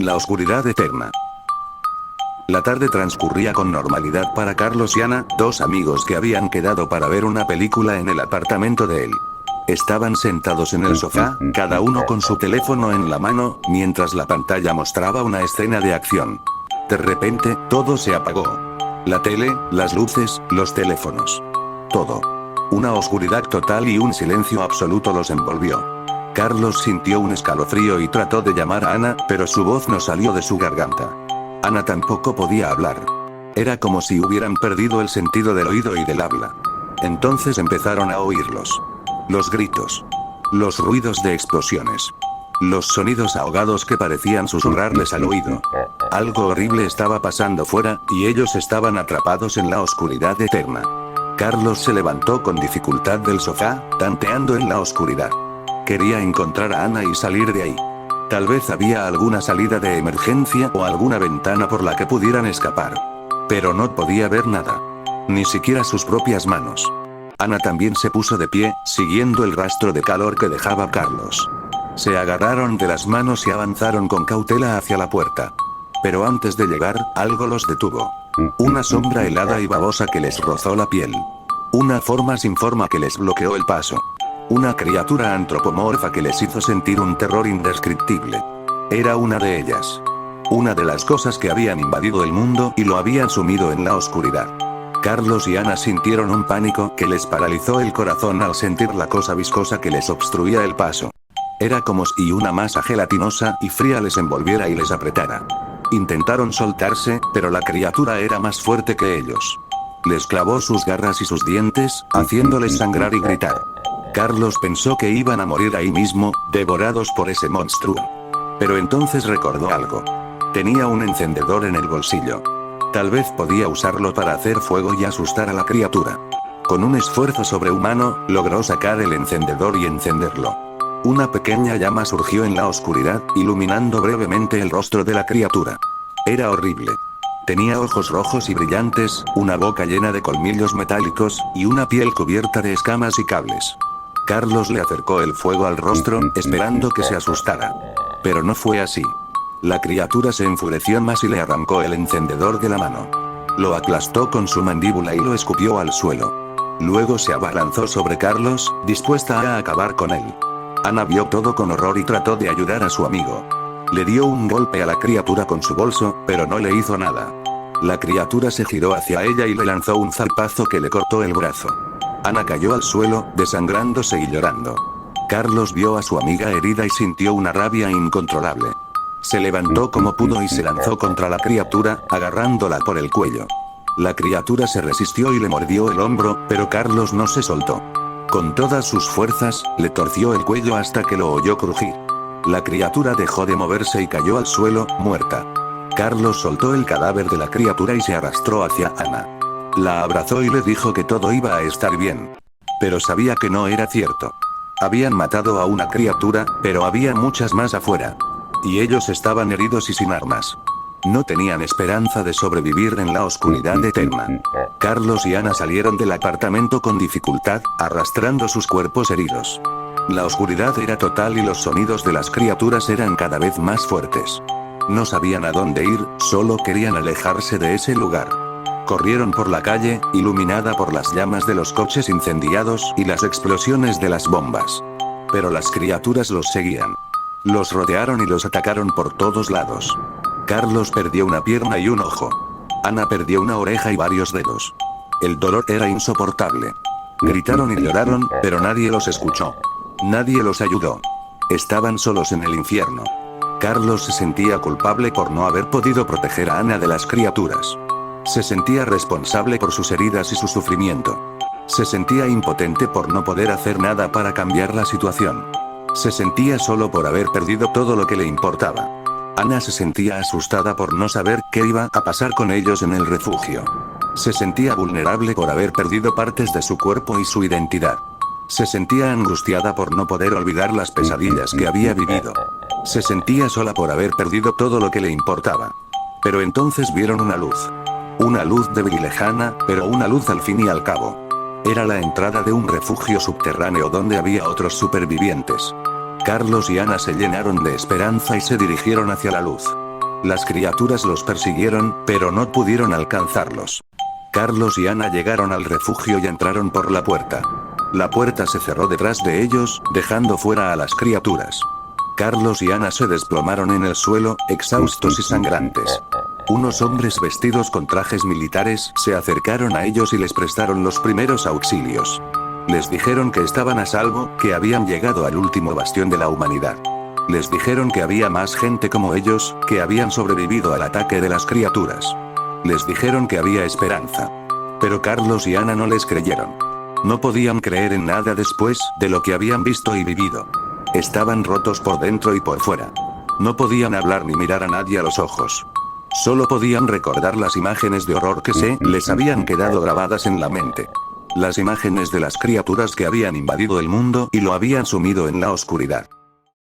La oscuridad eterna. La tarde transcurría con normalidad para Carlos y Ana, dos amigos que habían quedado para ver una película en el apartamento de él. Estaban sentados en el sofá, cada uno con su teléfono en la mano, mientras la pantalla mostraba una escena de acción. De repente, todo se apagó. La tele, las luces, los teléfonos. Todo. Una oscuridad total y un silencio absoluto los envolvió. Carlos sintió un escalofrío y trató de llamar a Ana, pero su voz no salió de su garganta. Ana tampoco podía hablar. Era como si hubieran perdido el sentido del oído y del habla. Entonces empezaron a oírlos. Los gritos. Los ruidos de explosiones. Los sonidos ahogados que parecían susurrarles al oído. Algo horrible estaba pasando fuera, y ellos estaban atrapados en la oscuridad eterna. Carlos se levantó con dificultad del sofá, tanteando en la oscuridad. Quería encontrar a Ana y salir de ahí. Tal vez había alguna salida de emergencia o alguna ventana por la que pudieran escapar. Pero no podía ver nada. Ni siquiera sus propias manos. Ana también se puso de pie, siguiendo el rastro de calor que dejaba Carlos. Se agarraron de las manos y avanzaron con cautela hacia la puerta. Pero antes de llegar, algo los detuvo. Una sombra helada y babosa que les rozó la piel. Una forma sin forma que les bloqueó el paso. Una criatura antropomorfa que les hizo sentir un terror indescriptible. Era una de ellas. Una de las cosas que habían invadido el mundo y lo habían sumido en la oscuridad. Carlos y Ana sintieron un pánico que les paralizó el corazón al sentir la cosa viscosa que les obstruía el paso. Era como si una masa gelatinosa y fría les envolviera y les apretara. Intentaron soltarse, pero la criatura era más fuerte que ellos. Les clavó sus garras y sus dientes, haciéndoles sangrar y gritar. Carlos pensó que iban a morir ahí mismo, devorados por ese monstruo. Pero entonces recordó algo. Tenía un encendedor en el bolsillo. Tal vez podía usarlo para hacer fuego y asustar a la criatura. Con un esfuerzo sobrehumano, logró sacar el encendedor y encenderlo. Una pequeña llama surgió en la oscuridad, iluminando brevemente el rostro de la criatura. Era horrible. Tenía ojos rojos y brillantes, una boca llena de colmillos metálicos, y una piel cubierta de escamas y cables. Carlos le acercó el fuego al rostro, esperando que se asustara. Pero no fue así. La criatura se enfureció más y le arrancó el encendedor de la mano. Lo aplastó con su mandíbula y lo escupió al suelo. Luego se abalanzó sobre Carlos, dispuesta a acabar con él. Ana vio todo con horror y trató de ayudar a su amigo. Le dio un golpe a la criatura con su bolso, pero no le hizo nada. La criatura se giró hacia ella y le lanzó un zarpazo que le cortó el brazo. Ana cayó al suelo, desangrándose y llorando. Carlos vio a su amiga herida y sintió una rabia incontrolable. Se levantó como pudo y se lanzó contra la criatura, agarrándola por el cuello. La criatura se resistió y le mordió el hombro, pero Carlos no se soltó. Con todas sus fuerzas, le torció el cuello hasta que lo oyó crujir. La criatura dejó de moverse y cayó al suelo, muerta. Carlos soltó el cadáver de la criatura y se arrastró hacia Ana. La abrazó y le dijo que todo iba a estar bien. Pero sabía que no era cierto. Habían matado a una criatura, pero había muchas más afuera. Y ellos estaban heridos y sin armas. No tenían esperanza de sobrevivir en la oscuridad eterna. Carlos y Ana salieron del apartamento con dificultad, arrastrando sus cuerpos heridos. La oscuridad era total y los sonidos de las criaturas eran cada vez más fuertes. No sabían a dónde ir, solo querían alejarse de ese lugar. Corrieron por la calle, iluminada por las llamas de los coches incendiados y las explosiones de las bombas. Pero las criaturas los seguían. Los rodearon y los atacaron por todos lados. Carlos perdió una pierna y un ojo. Ana perdió una oreja y varios dedos. El dolor era insoportable. Gritaron y lloraron, pero nadie los escuchó. Nadie los ayudó. Estaban solos en el infierno. Carlos se sentía culpable por no haber podido proteger a Ana de las criaturas. Se sentía responsable por sus heridas y su sufrimiento. Se sentía impotente por no poder hacer nada para cambiar la situación. Se sentía solo por haber perdido todo lo que le importaba. Ana se sentía asustada por no saber qué iba a pasar con ellos en el refugio. Se sentía vulnerable por haber perdido partes de su cuerpo y su identidad. Se sentía angustiada por no poder olvidar las pesadillas que había vivido. Se sentía sola por haber perdido todo lo que le importaba. Pero entonces vieron una luz. Una luz débil y lejana, pero una luz al fin y al cabo. Era la entrada de un refugio subterráneo donde había otros supervivientes. Carlos y Ana se llenaron de esperanza y se dirigieron hacia la luz. Las criaturas los persiguieron, pero no pudieron alcanzarlos. Carlos y Ana llegaron al refugio y entraron por la puerta. La puerta se cerró detrás de ellos, dejando fuera a las criaturas. Carlos y Ana se desplomaron en el suelo, exhaustos y sangrantes. Unos hombres vestidos con trajes militares se acercaron a ellos y les prestaron los primeros auxilios. Les dijeron que estaban a salvo, que habían llegado al último bastión de la humanidad. Les dijeron que había más gente como ellos, que habían sobrevivido al ataque de las criaturas. Les dijeron que había esperanza. Pero Carlos y Ana no les creyeron. No podían creer en nada después de lo que habían visto y vivido. Estaban rotos por dentro y por fuera. No podían hablar ni mirar a nadie a los ojos. Solo podían recordar las imágenes de horror que les habían quedado grabadas en la mente. Las imágenes de las criaturas que habían invadido el mundo y lo habían sumido en la oscuridad.